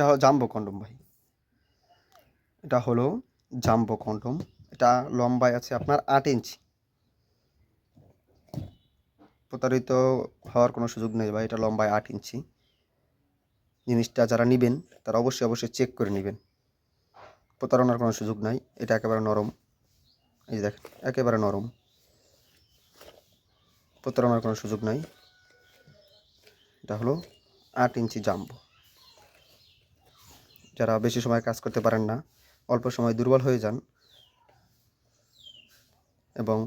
এটা হলো jumbo condom ভাই, এটা হলো জাম্বো কন্ডম। এটা লম্বায় আছে আপনার 8 ইঞ্চি। প্রতারিত হওয়ার কোনো সুযোগ নেই ভাই, এটা লম্বায় 8 ইঞ্চি। জিনিসটা যারা নেবেন তারা অবশ্যই অবশ্যই চেক করে নেবেন, প্রতারণার কোনো সুযোগ নাই। এটা একেবারে নরম, এই যে দেখেন একেবারে নরম, প্রতারণার কোনো সুযোগ নাই। এটা হলো 8 ইঞ্চি জাম্বো। যারা বেশি সময় কাজ করতে পারেন না, অল্প সময় দুর্বল হয়ে যান এবং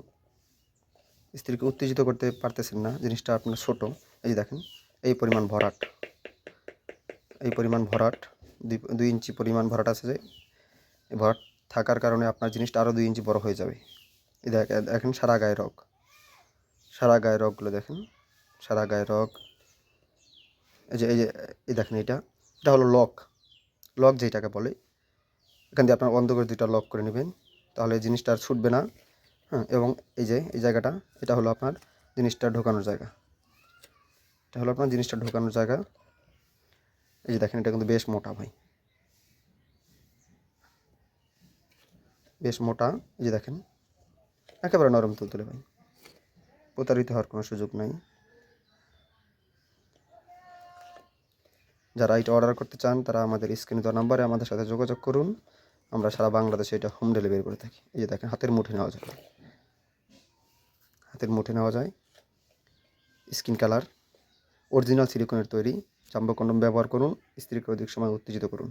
স্ত্রীকে উত্তেজিত করতে পারতেছেন না, জিনিসটা আপনার ছোট, এই যে দেখেন এই পরিমাণ ভরাট, এই পরিমাণ ভরাট, 2 ইঞ্চি পরিমাণ ভরাট আছে। যে এই ভরাট থাকার কারণে আপনার জিনিসটা আরও 2 ইঞ্চি বড় হয়ে যাবে। এই দেখেন সারা গায়ে রগ, সারা গায়ে রগগুলো দেখেন, সারা গায়ে রগ। এই দেখেন এটা এটা হলো লক, লক যেটাকে বলে। এখান দিয়ে আপনার বন্ধ করে 2টা লক করে নেবেন, তাহলে জিনিসটা আর ছুটবে না। হ্যাঁ, এবং এই জায়গাটা, এটা হলো আপনার জিনিসটা ঢোকানোর জায়গা, এটা হলো আপনার জিনিসটা ঢোকানোর জায়গা। এই যে দেখেন এটা কিন্তু বেশ মোটা ভাই, বেশ মোটা। এই যে দেখেন একেবারে নরম তুলতুলে ভাই, প্রতারিত হওয়ার কোনো সুযোগ নাই। যারা এটা অর্ডার করতে চান তারা আমাদের স্ক্রিনে দেওয়া নাম্বারে আমাদের সাথে যোগাযোগ করুন। আমরা সারা বাংলাদেশে এটা হোম ডেলিভারি করে থাকি। এই যে দেখেন হাতের মুঠে নেওয়া যায়, হাতের মুঠে নেওয়া যায়। স্কিন কালার, অরিজিনাল সিলিকনের তৈরি জাম্বো কন্ডম ব্যবহার করুন, স্ত্রীকে অধিক সময় উত্তেজিত করুন।